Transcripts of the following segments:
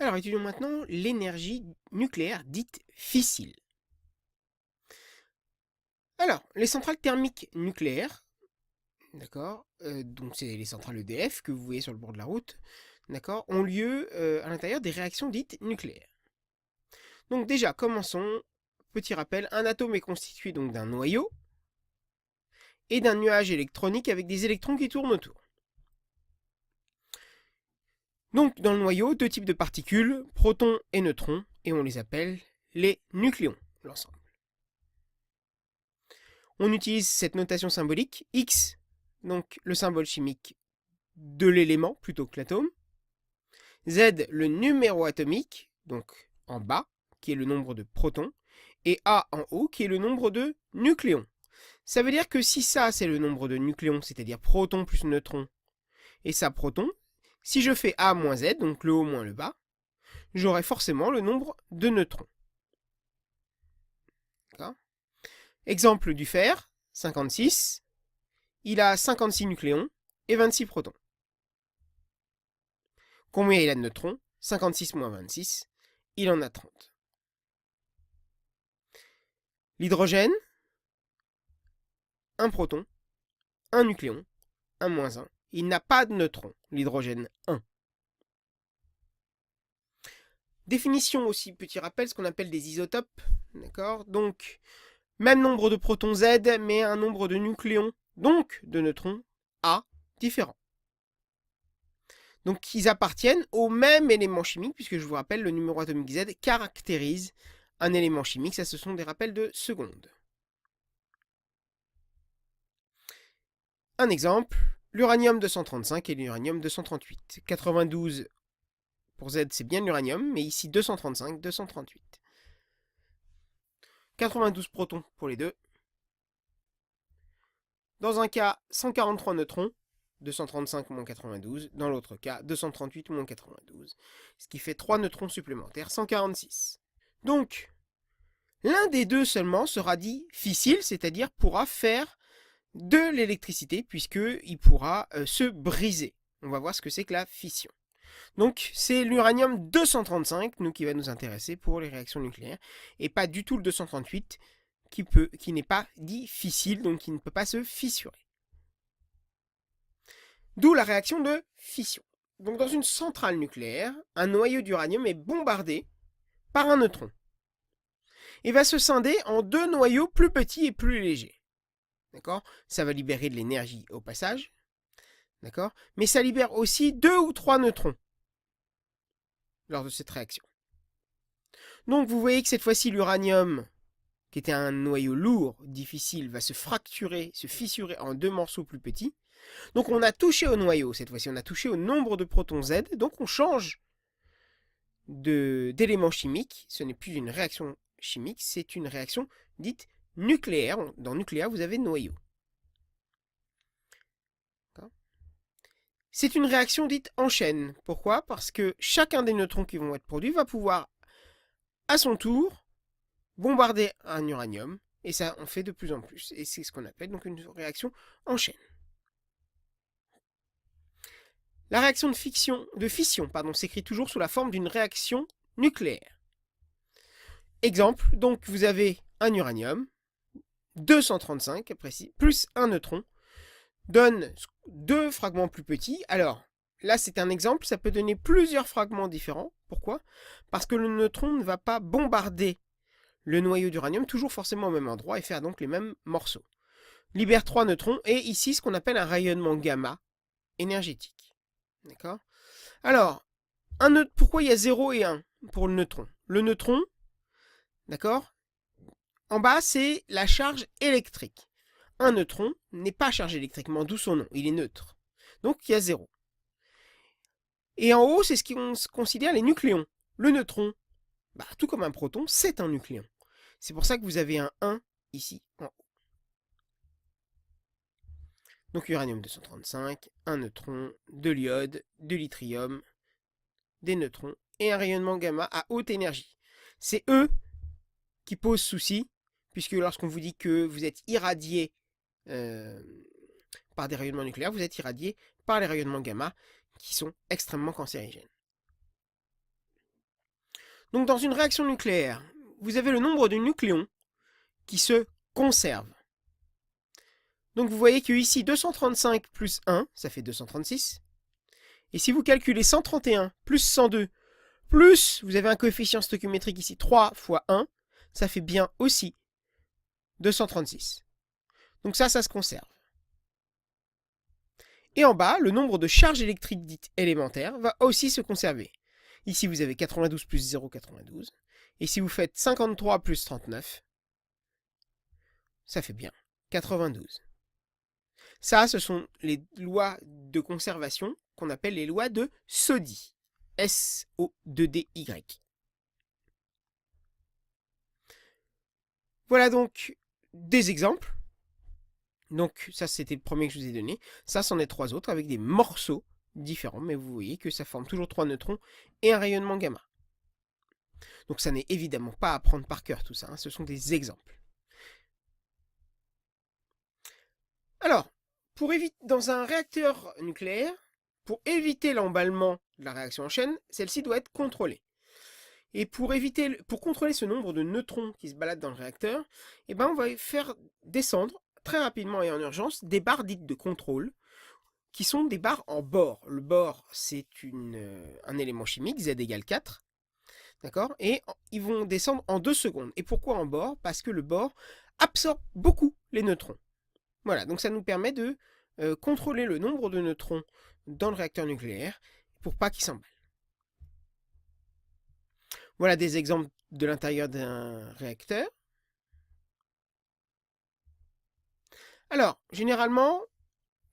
Alors, étudions maintenant l'énergie nucléaire dite fissile. Alors, les centrales thermiques nucléaires, d'accord, donc c'est les centrales EDF que vous voyez sur le bord de la route, d'accord, ont lieu à l'intérieur des réactions dites nucléaires. Donc déjà, commençons. Petit rappel, un atome est constitué donc d'un noyau et d'un nuage électronique avec des électrons qui tournent autour. Donc dans le noyau, deux types de particules, protons et neutrons, et on les appelle les nucléons, l'ensemble. On utilise cette notation symbolique, X, donc le symbole chimique de l'élément plutôt que l'atome, Z, le numéro atomique, donc en bas, qui est le nombre de protons, et A en haut, qui est le nombre de nucléons. Ça veut dire que si ça, c'est le nombre de nucléons, c'est-à-dire protons plus neutrons, et ça, protons, si je fais A moins Z, donc le haut moins le bas, j'aurai forcément le nombre de neutrons. Exemple du fer, 56, il a 56 nucléons et 26 protons. Combien il a de neutrons? 56 moins 26, il en a 30. L'hydrogène, un proton, un nucléon, un moins 1. Il n'a pas de neutrons, l'hydrogène 1. Définition aussi, petit rappel, ce qu'on appelle des isotopes. D'accord? Donc, même nombre de protons Z, mais un nombre de nucléons, donc de neutrons, A, différent. Donc, ils appartiennent au même élément chimique, puisque je vous rappelle, le numéro atomique Z caractérise un élément chimique. Ça, ce sont des rappels de seconde. Un exemple, l'uranium 235 et l'uranium 238. 92 pour Z, c'est bien l'uranium, mais ici 235, 238. 92 protons pour les deux. Dans un cas, 143 neutrons, 235 moins 92. Dans l'autre cas, 238 moins 92. Ce qui fait 3 neutrons supplémentaires, 146. Donc, l'un des deux seulement sera dit fissile, c'est-à-dire pourra faire de l'électricité, puisqu'il pourra se briser. On va voir ce que c'est que la fission. Donc, c'est l'uranium 235 qui va nous intéresser pour les réactions nucléaires, et pas du tout le 238 qui n'est pas dit fissile, donc qui ne peut pas se fissurer. D'où la réaction de fission. Donc, dans une centrale nucléaire, un noyau d'uranium est bombardé par un neutron et va se scinder en deux noyaux plus petits et plus légers. D'accord? Ça va libérer de l'énergie au passage. D'accord? Mais ça libère aussi 2 ou 3 neutrons lors de cette réaction. Donc vous voyez que cette fois-ci l'uranium, qui était un noyau lourd, difficile, va se fracturer, se fissurer en deux morceaux plus petits. Donc on a touché au noyau cette fois-ci, on a touché au nombre de protons Z, donc on change d'élément chimique. Ce n'est plus une réaction chimique, c'est une réaction dite nucléaire. Dans nucléaire, vous avez noyau. C'est une réaction dite en chaîne. Pourquoi? Parce que chacun des neutrons qui vont être produits va pouvoir, à son tour, bombarder un uranium. Et ça, on fait de plus en plus. Et c'est ce qu'on appelle donc une réaction en chaîne. La réaction de fission s'écrit toujours sous la forme d'une réaction nucléaire. Exemple, donc vous avez un uranium, 235 précis, plus un neutron, donne deux fragments plus petits. Alors, là c'est un exemple, ça peut donner plusieurs fragments différents. Pourquoi? Parce que le neutron ne va pas bombarder le noyau d'uranium toujours forcément au même endroit et faire donc les mêmes morceaux. Libère 3 neutrons et ici ce qu'on appelle un rayonnement gamma énergétique. D'accord? Alors, pourquoi il y a 0 et 1 pour le neutron? Le neutron, d'accord? En bas, c'est la charge électrique. Un neutron n'est pas chargé électriquement, d'où son nom, il est neutre. Donc il y a 0. Et en haut, c'est ce qu'on considère les nucléons. Le neutron, tout comme un proton, c'est un nucléon. C'est pour ça que vous avez un 1 ici en haut. Donc uranium 235, un neutron, de l'iode, de l'yttrium, des neutrons et un rayonnement gamma à haute énergie. C'est eux qui posent souci, puisque lorsqu'on vous dit que vous êtes irradié par des rayonnements nucléaires, vous êtes irradié par les rayonnements gamma qui sont extrêmement cancérigènes. Donc dans une réaction nucléaire, vous avez le nombre de nucléons qui se conservent. Donc vous voyez que ici 235 plus 1, ça fait 236. Et si vous calculez 131 plus 102, plus vous avez un coefficient stoichiométrique ici 3 fois 1, ça fait bien aussi 236. Donc ça se conserve. Et en bas, le nombre de charges électriques dites élémentaires va aussi se conserver. Ici, vous avez 92 plus 0, 92. Et si vous faites 53 plus 39, ça fait bien 92. Ça, ce sont les lois de conservation qu'on appelle les lois de SODY. S-O-2-D-Y. Voilà donc des exemples. Donc ça, c'était le premier que je vous ai donné. Ça, c'en est 3 autres avec des morceaux différents. Mais vous voyez que ça forme toujours 3 neutrons et un rayonnement gamma. Donc ça n'est évidemment pas à apprendre par cœur tout ça. Hein, ce sont des exemples. Alors, dans un réacteur nucléaire, pour éviter l'emballement de la réaction en chaîne, celle-ci doit être contrôlée. Et pour contrôler ce nombre de neutrons qui se baladent dans le réacteur, on va faire descendre très rapidement et en urgence des barres dites de contrôle, qui sont des barres en bore. Le bore, c'est un élément chimique, Z égale 4. D'accord? Et ils vont descendre en 2 secondes. Et pourquoi en bore? Parce que le bore absorbe beaucoup les neutrons. Voilà, donc ça nous permet de contrôler le nombre de neutrons dans le réacteur nucléaire pour pas qu'ils s'emballent. Voilà des exemples de l'intérieur d'un réacteur. Alors, généralement,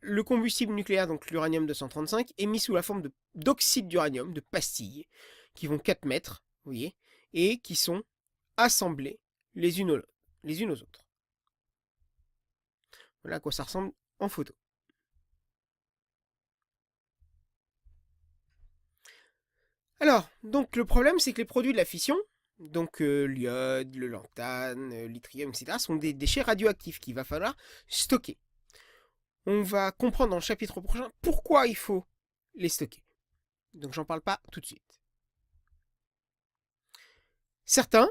le combustible nucléaire, donc l'uranium-235, est mis sous la forme d'oxyde d'uranium, de pastilles, qui vont 4 mètres, vous voyez, et qui sont assemblées les unes aux autres. Voilà à quoi ça ressemble en photo. Alors, donc le problème, c'est que les produits de la fission, donc l'iode, le lantane, l'yttrium, etc., sont des déchets radioactifs qu'il va falloir stocker. On va comprendre dans le chapitre prochain pourquoi il faut les stocker. Donc j'en parle pas tout de suite. Certains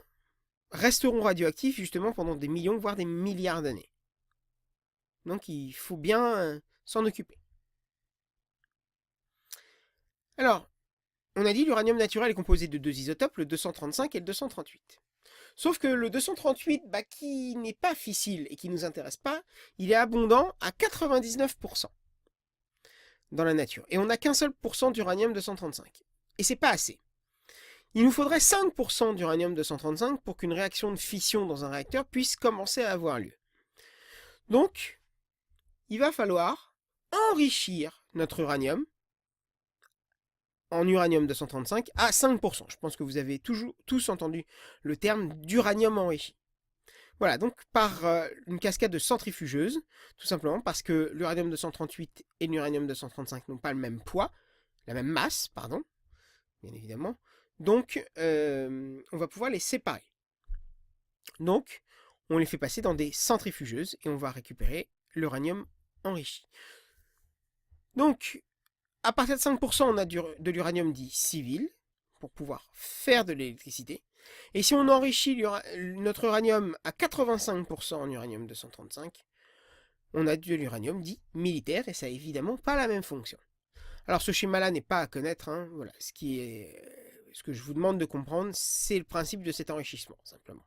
resteront radioactifs justement pendant des millions, voire des milliards d'années. Donc il faut bien s'en occuper. Alors, on a dit l'uranium naturel est composé de 2 isotopes, le 235 et le 238. Sauf que le 238, qui n'est pas fissile et qui ne nous intéresse pas, il est abondant à 99% dans la nature. Et on n'a qu'un seul pourcent d'uranium 235. Et c'est pas assez. Il nous faudrait 5% d'uranium 235 pour qu'une réaction de fission dans un réacteur puisse commencer à avoir lieu. Donc, il va falloir enrichir notre uranium en uranium 235 à 5%. Je pense que vous avez tous entendu le terme d'uranium enrichi. Voilà, donc par une cascade de centrifugeuses, tout simplement parce que l'uranium 238 et l'uranium 235 n'ont pas le même poids, la même masse, pardon, bien évidemment. Donc, on va pouvoir les séparer. Donc, on les fait passer dans des centrifugeuses et on va récupérer l'uranium enrichi. Donc, à partir de 5%, on a de l'uranium dit civil, pour pouvoir faire de l'électricité. Et si on enrichit notre uranium à 85% en uranium 235, on a de l'uranium dit militaire, et ça n'a évidemment pas la même fonction. Alors ce schéma-là n'est pas à connaître, hein. Voilà, ce que je vous demande de comprendre, c'est le principe de cet enrichissement, simplement.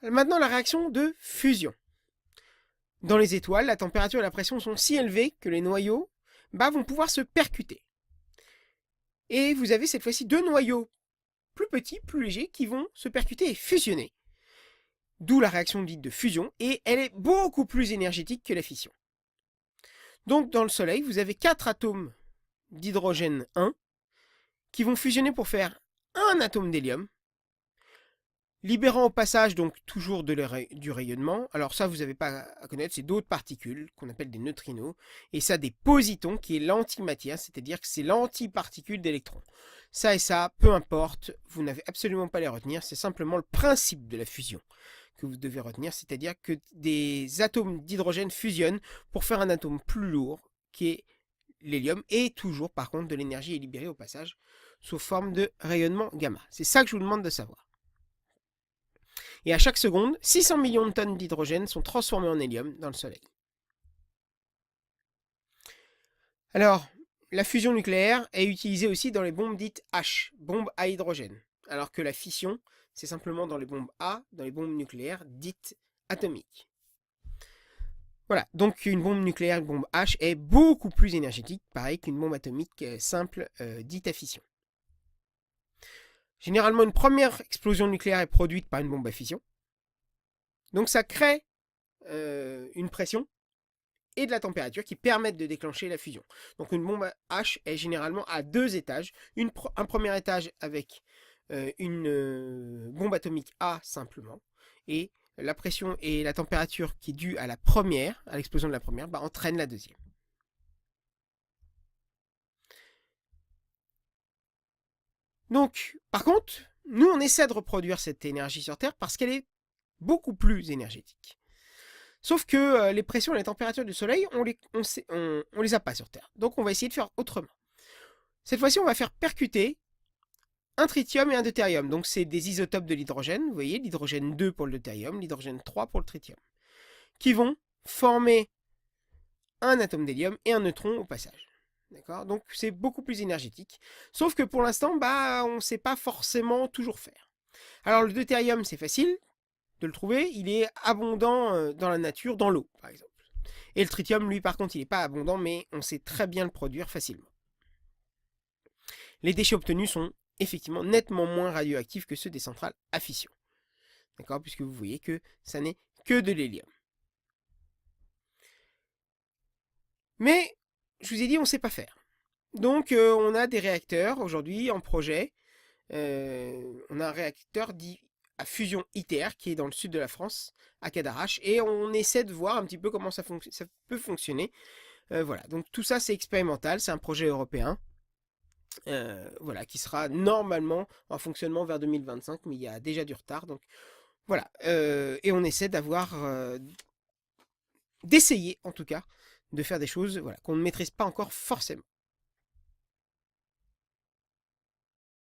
Maintenant, la réaction de fusion. Dans les étoiles, la température et la pression sont si élevées que les noyaux vont pouvoir se percuter. Et vous avez cette fois-ci 2 noyaux plus petits, plus légers, qui vont se percuter et fusionner. D'où la réaction dite de fusion, et elle est beaucoup plus énergétique que la fission. Donc dans le Soleil, vous avez 4 atomes d'hydrogène 1 qui vont fusionner pour faire un atome d'hélium, libérant au passage donc toujours du rayonnement. Alors ça, vous n'avez pas à connaître, c'est d'autres particules qu'on appelle des neutrinos, et ça des positons, qui est l'antimatière, c'est-à-dire que c'est l'antiparticule d'électrons. Ça et ça, peu importe, vous n'avez absolument pas à les retenir, c'est simplement le principe de la fusion que vous devez retenir, c'est-à-dire que des atomes d'hydrogène fusionnent pour faire un atome plus lourd, qui est l'hélium, et toujours par contre de l'énergie est libérée au passage sous forme de rayonnement gamma. C'est ça que je vous demande de savoir. Et à chaque seconde, 600 millions de tonnes d'hydrogène sont transformées en hélium dans le Soleil. Alors, la fusion nucléaire est utilisée aussi dans les bombes dites H, bombes à hydrogène, alors que la fission, c'est simplement dans les bombes A, dans les bombes nucléaires dites atomiques. Voilà, donc une bombe nucléaire, une bombe H, est beaucoup plus énergétique, pareil qu'une bombe atomique simple dite à fission. Généralement, une première explosion nucléaire est produite par une bombe à fission. Donc ça crée une pression et de la température qui permettent de déclencher la fusion. Donc une bombe H est généralement à 2 étages. Un premier étage avec une bombe atomique A simplement. Et la pression et la température qui est due à la première, à l'explosion de la première, entraîne la deuxième. Donc, par contre, nous on essaie de reproduire cette énergie sur Terre parce qu'elle est beaucoup plus énergétique. Sauf que les pressions et les températures du Soleil, on les a pas sur Terre. Donc on va essayer de faire autrement. Cette fois-ci, on va faire percuter un tritium et un deutérium. Donc c'est des isotopes de l'hydrogène, vous voyez, l'hydrogène 2 pour le deutérium, l'hydrogène 3 pour le tritium, qui vont former un atome d'hélium et un neutron au passage. D'accord ? Donc c'est beaucoup plus énergétique. Sauf que pour l'instant, on ne sait pas forcément toujours faire. Alors le deutérium, c'est facile de le trouver, il est abondant dans la nature, dans l'eau par exemple. Et le tritium, lui par contre, il n'est pas abondant, mais on sait très bien le produire facilement. Les déchets obtenus sont effectivement nettement moins radioactifs que ceux des centrales à fission. D'accord ? Puisque vous voyez que ça n'est que de l'hélium. Mais, je vous ai dit, on ne sait pas faire. Donc, on a des réacteurs aujourd'hui en projet. On a un réacteur dit à fusion ITER qui est dans le sud de la France, à Cadarache, et on essaie de voir un petit peu comment ça peut fonctionner. Voilà, donc tout ça c'est expérimental, c'est un projet européen. Voilà, qui sera normalement en fonctionnement vers 2025, mais il y a déjà du retard. Donc voilà, et on essaie d'essayer en tout cas, de faire des choses voilà, qu'on ne maîtrise pas encore forcément.